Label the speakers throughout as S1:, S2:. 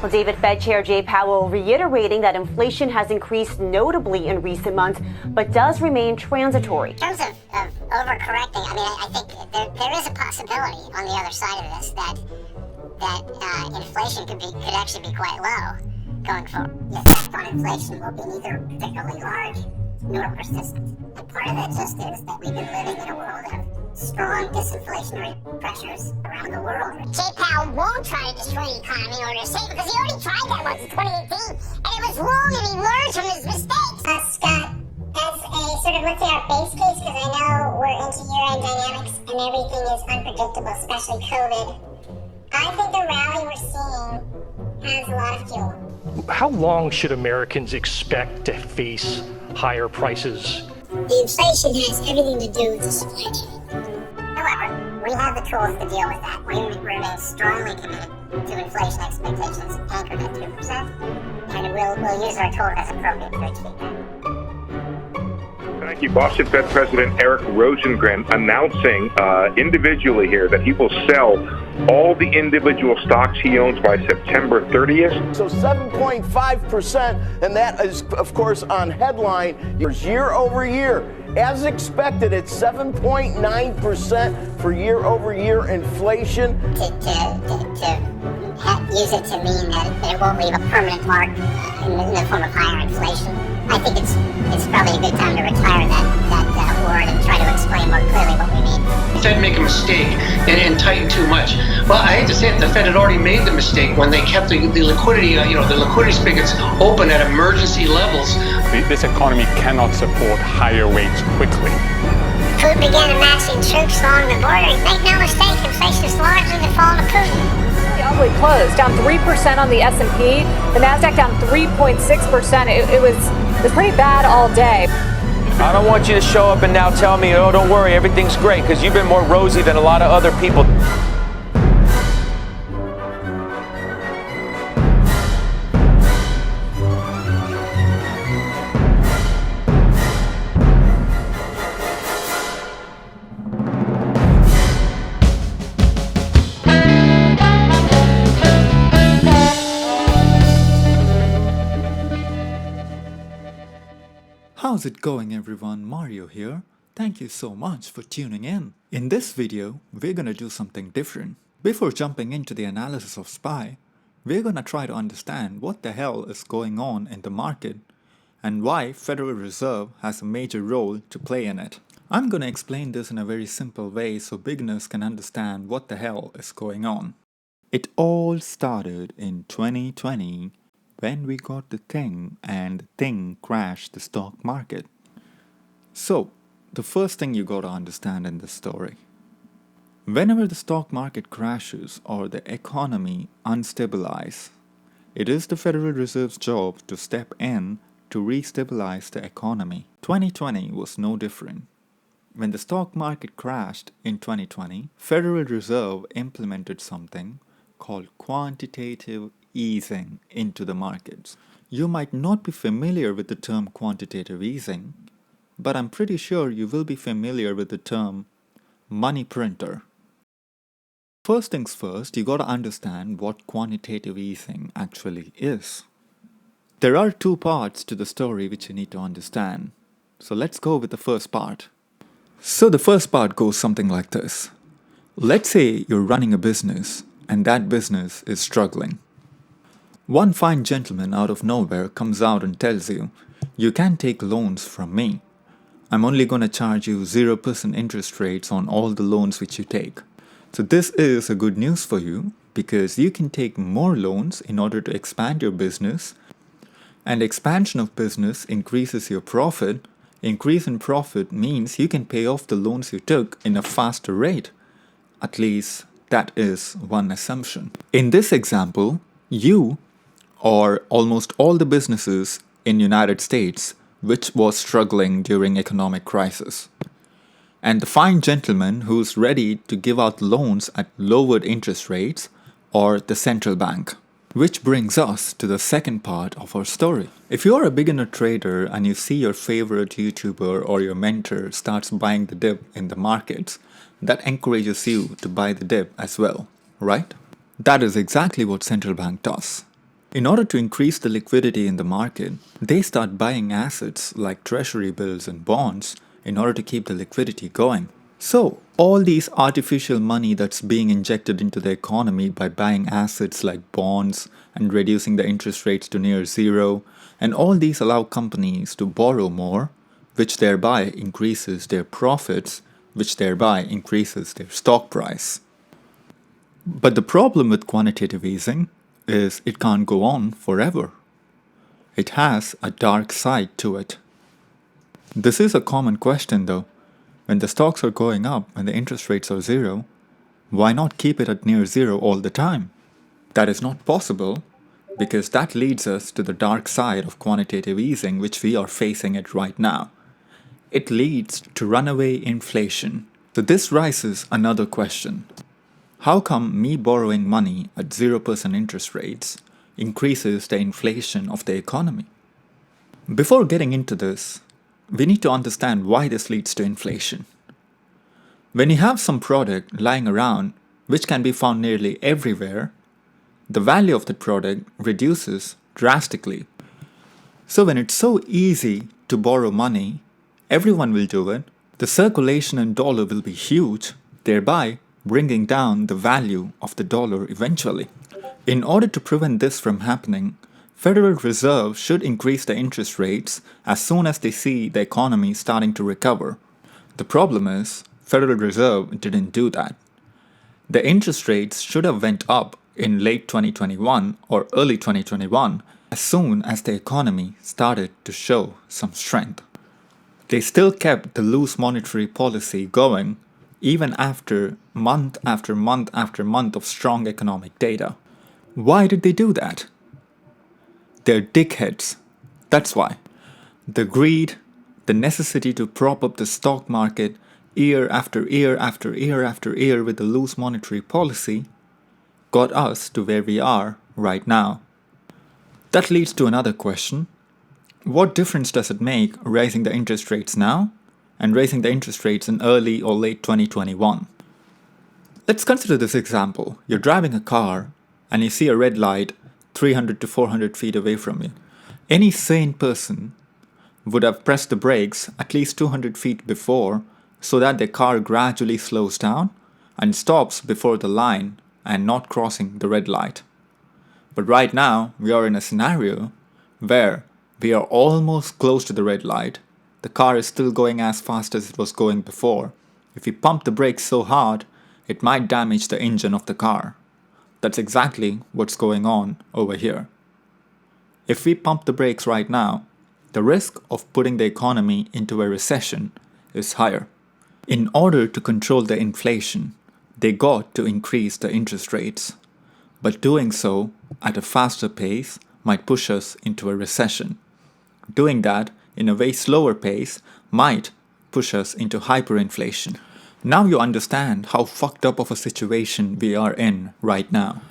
S1: Well, David, Fed Chair Jay Powell reiterating that inflation has increased notably in recent months, but does remain transitory.
S2: In terms of overcorrecting, I think there is a possibility on the other side of this that inflation could actually be quite low going forward. The effect on inflation will be neither particularly large nor persistent. And part of that just is that we've been living in a world of strong disinflationary pressures around the world. Jay Powell won't try to destroy the economy in order to save it, because he already tried that once in 2018, and it was wrong, and he learned from his mistakes. Scott, as a sort of, let's say, our base case, because I know we're into year-end dynamics and everything is unpredictable, especially COVID, I think the rally we're seeing has a lot of fuel.
S3: How long should Americans expect to face higher prices?
S2: The inflation has everything to do with the supply chain. However, we have the tools to deal with that. We remain strongly committed to inflation expectations anchored at 2%, and we'll use our tools as appropriate to achieve that.
S4: Thank you. Boston Fed President Eric Rosengren announcing individually here that he will sell all the individual stocks he owns by September 30th.
S5: So 7.5%, and that is, of course, on headline year over year. As expected, it's 7.9% for year over year inflation.
S2: To use it to mean that it won't leave a permanent mark in the form of higher inflation. I think it's probably a good time to retire that word and try to explain more clearly what we mean.
S6: The Fed make a mistake and tighten too much. Well, I hate to say it, the Fed had already made the mistake when they kept the liquidity, the liquidity spigots open at emergency levels.
S7: This economy cannot support higher rates quickly.
S2: Putin began amassing troops along the border. Make no mistake, inflation is largely the fault of Putin.
S8: Ugly close, down 3% on the S&P, the Nasdaq down 3.6%. It was pretty bad all day.
S9: I don't want you to show up and now tell me, oh, don't worry, everything's great, because you've been more rosy than a lot of other people.
S10: How's it going, everyone? Mario here. Thank you so much for tuning in. In this video, we're gonna do something different. Before jumping into the analysis of SPY, we're gonna try to understand what the hell is going on in the market and why Federal Reserve has a major role to play in it. I'm gonna explain this in a very simple way so beginners can understand what the hell is going on. It all started in 2020 when we got the thing and the thing crashed the stock market. So, the first thing you gotta understand in this story. Whenever the stock market crashes or the economy unstabilizes, it is the Federal Reserve's job to step in to re-stabilize the economy. 2020 was no different. When the stock market crashed in 2020, Federal Reserve implemented something called quantitative easing into the markets. You might not be familiar with the term quantitative easing, but I'm pretty sure you will be familiar with the term money printer. First things first, you gotta understand what quantitative easing actually is. There are two parts to the story which you need to understand. So let's go with the first part. So the first part goes something like this. Let's say you're running a business and that business is struggling. One fine gentleman out of nowhere comes out and tells you, you can take loans from me. I'm only going to charge you 0% interest rates on all the loans which you take. So this is a good news for you because you can take more loans in order to expand your business, and expansion of business increases your profit. Increase in profit means you can pay off the loans you took in a faster rate. At least that is one assumption. In this example, you or almost all the businesses in United States which was struggling during economic crisis. And the fine gentleman who's ready to give out loans at lowered interest rates or the central bank. Which brings us to the second part of our story. If you're a beginner trader and you see your favorite YouTuber or your mentor starts buying the dip in the markets, that encourages you to buy the dip as well, right? That is exactly what central bank does. In order to increase the liquidity in the market, they start buying assets like treasury bills and bonds in order to keep the liquidity going. So, all these artificial money that's being injected into the economy by buying assets like bonds and reducing the interest rates to near zero, and all these allow companies to borrow more, which thereby increases their profits, which thereby increases their stock price. But the problem with quantitative easing is it can't go on forever. It has a dark side to it. This is a common question though. When the stocks are going up and the interest rates are zero, why not keep it at near zero all the time? That is not possible because that leads us to the dark side of quantitative easing, which we are facing it right now. It leads to runaway inflation. So this raises another question. How come me borrowing money at 0% interest rates increases the inflation of the economy? Before getting into this, we need to understand why this leads to inflation. When you have some product lying around, which can be found nearly everywhere, the value of the product reduces drastically. So when it's so easy to borrow money, everyone will do it. The circulation in dollar will be huge, thereby bringing down the value of the dollar eventually. In order to prevent this from happening, Federal Reserve should increase the interest rates as soon as they see the economy starting to recover. The problem is, Federal Reserve didn't do that. The interest rates should have went up in late 2021 or early 2021 as soon as the economy started to show some strength. They still kept the loose monetary policy going even after month after month after month of strong economic data. Why did they do that? They're dickheads. That's why. The greed, the necessity to prop up the stock market year after year after year after year with the loose monetary policy got us to where we are right now. That leads to another question. What difference does it make raising the interest rates now and raising the interest rates in early or late 2021? Let's consider this example. You're driving a car and you see a red light 300 to 400 feet away from you. Any sane person would have pressed the brakes at least 200 feet before so that the car gradually slows down and stops before the line and not crossing the red light. But right now, we are in a scenario where we are almost close to the red light. The car is still going as fast as it was going before. If we pump the brakes so hard, it might damage the engine of the car. That's exactly what's going on over here. If we pump the brakes right now, the risk of putting the economy into a recession is higher. In order to control the inflation, they got to increase the interest rates. But doing so at a faster pace might push us into a recession. Doing that in a way slower pace might push us into hyperinflation. Now you understand how fucked up of a situation we are in right now.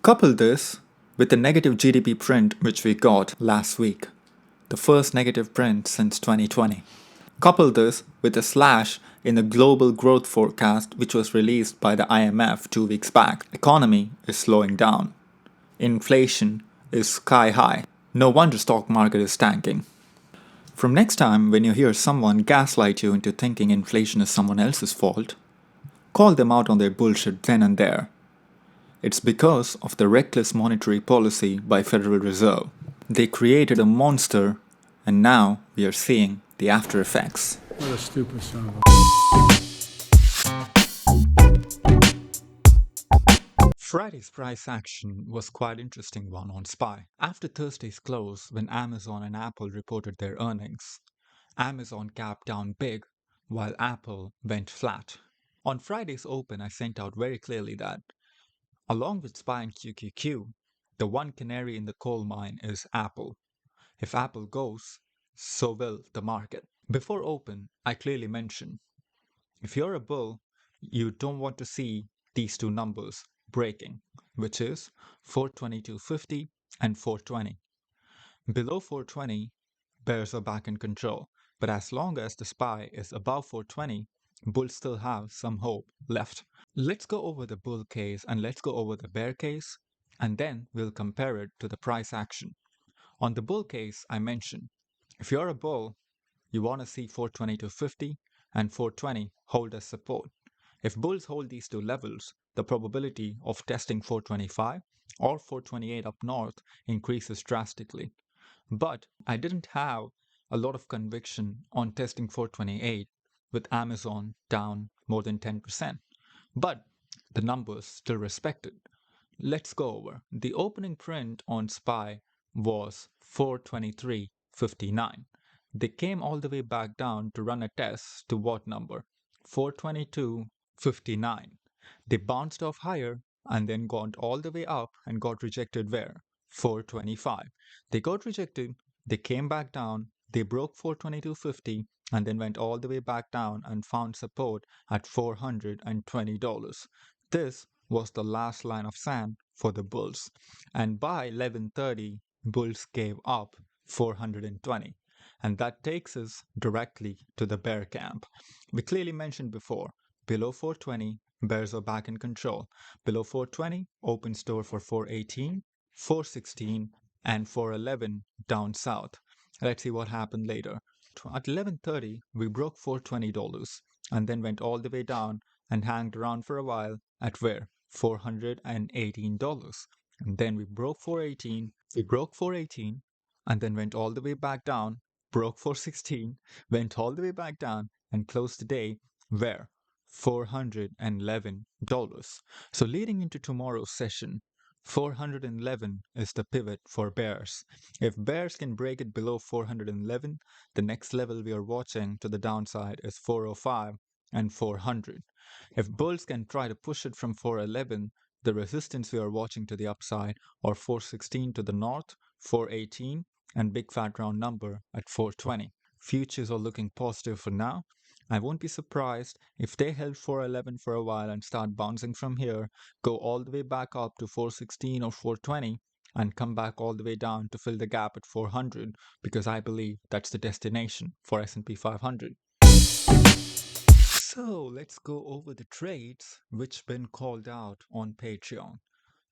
S10: Couple this with the negative GDP print which we got last week, the first negative print since 2020. Couple this with a slash in the global growth forecast which was released by the IMF 2 weeks back. Economy is slowing down. Inflation is sky high. No wonder stock market is tanking. From next time when you hear someone gaslight you into thinking inflation is someone else's fault, call them out on their bullshit then and there. It's because of the reckless monetary policy by Federal Reserve. They created a monster and now we are seeing the after effects.
S11: What a stupid son of a...
S10: Friday's price action was quite interesting one on SPY. After Thursday's close, when Amazon and Apple reported their earnings, Amazon gapped down big while Apple went flat. On Friday's open, I sent out very clearly that, along with SPY and QQQ, the one canary in the coal mine is Apple. If Apple goes, so will the market. Before open, I clearly mentioned, if you're a bull, you don't want to see these two numbers breaking, which is 422.50 and 420. Below 420, bears are back in control, but as long as the SPY is above 420, bulls still have some hope left. Let's go over the bull case and let's go over the bear case and then we'll compare it to the price action. On the bull case I mentioned, if you're a bull, you want to see 420-50 and 420 hold as support. If bulls hold these two levels, the probability of testing 425 or 428 up north increases drastically. But I didn't have a lot of conviction on testing 428 with Amazon down more than 10%. But the numbers still respected. Let's go over. The opening print on SPY was 423.59. They came all the way back down to run a test to what number? 422.59. They bounced off higher and then got all the way up and got rejected where? 425. They got rejected, they came back down, they broke 422.50 and then went all the way back down and found support at $420. This was the last line of sand for the bulls. And by 11:30, bulls gave up 420. And that takes us directly to the bear camp. We clearly mentioned before, below 420, bears are back in control. Below 420, open store for 418, 416, and 411 down south. Let's see what happened later. At 11:30, we broke $420 and then went all the way down and hanged around for a while at where? $418. And then we broke 418, and then went all the way back down, broke 416, went all the way back down, and closed the day where? $411. So leading into tomorrow's session, 411 is the pivot for bears. If bears can break it below 411, the next level we are watching to the downside is 405 and 400. If bulls can try to push it from 411, the resistance we are watching to the upside are 416 to the north, 418, and big fat round number at 420. Futures are looking positive for now. I won't be surprised if they held 411 for a while and start bouncing from here, go all the way back up to 416 or 420, and come back all the way down to fill the gap at 400, because I believe that's the destination for S&P 500. So let's go over the trades which been called out on Patreon.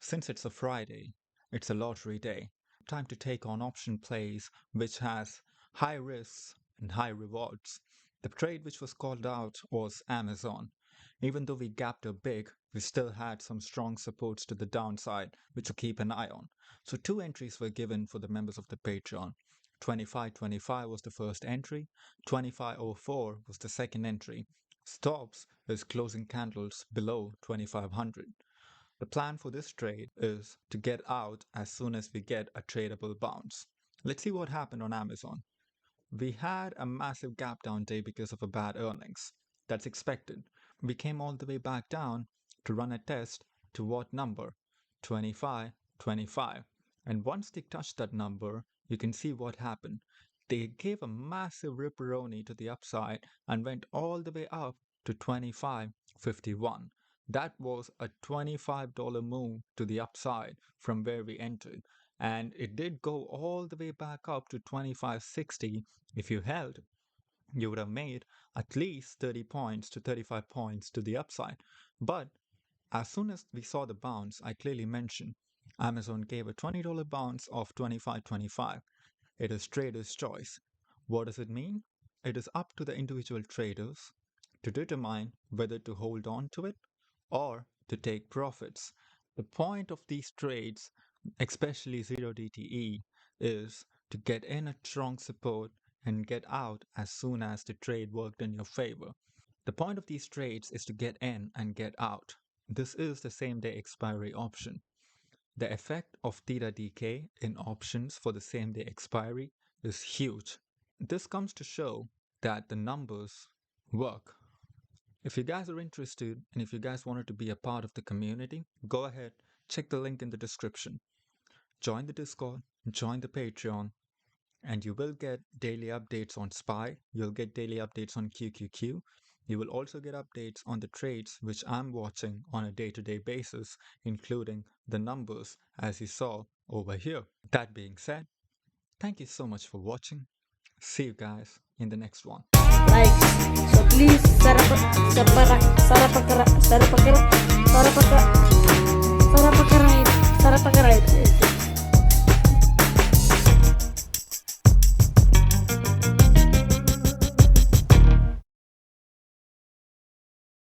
S10: Since it's a Friday, it's a lottery day. Time to take on option plays which has high risks and high rewards. The trade which was called out was Amazon. Even though we gapped up big, we still had some strong supports to the downside which to keep an eye on. So 2 entries were given for the members of the Patreon. 25.25 was the first entry, 25.04 was the second entry. Stops is closing candles below 2500. The plan for this trade is to get out as soon as we get a tradable bounce. Let's see what happened on Amazon. We had a massive gap down day because of a bad earnings. That's expected. We came all the way back down to run a test to what number? 25.25. And once they touched that number, you can see what happened. They gave a massive ripperoni to the upside and went all the way up to 25.51. That was a $25 move to the upside from where we entered. And it did go all the way back up to 25.60. If you held, you would have made at least 30 points to 35 points to the upside. But as soon as we saw the bounce, I clearly mentioned Amazon gave a $20 bounce of 25.25. It is trader's choice. What does it mean? It is up to the individual traders to determine whether to hold on to it or to take profits. The point of these trades, especially 0DTE, is to get in a strong support and get out as soon as the trade worked in your favor. The point of these trades is to get in and get out. This is the same day expiry option. The effect of theta decay in options for the same day expiry is huge. This comes to show that the numbers work. If you guys are interested and if you guys wanted to be a part of the community, go ahead, check the link in the description. Join the Discord, join the Patreon, and you will get daily updates on SPY. You'll get daily updates on QQQ. You will also get updates on the trades which I'm watching on a day-to-day basis, including the numbers as you saw over here. That being said, thank you so much for watching. See you guys in the next one.
S11: Like, so please, Sarah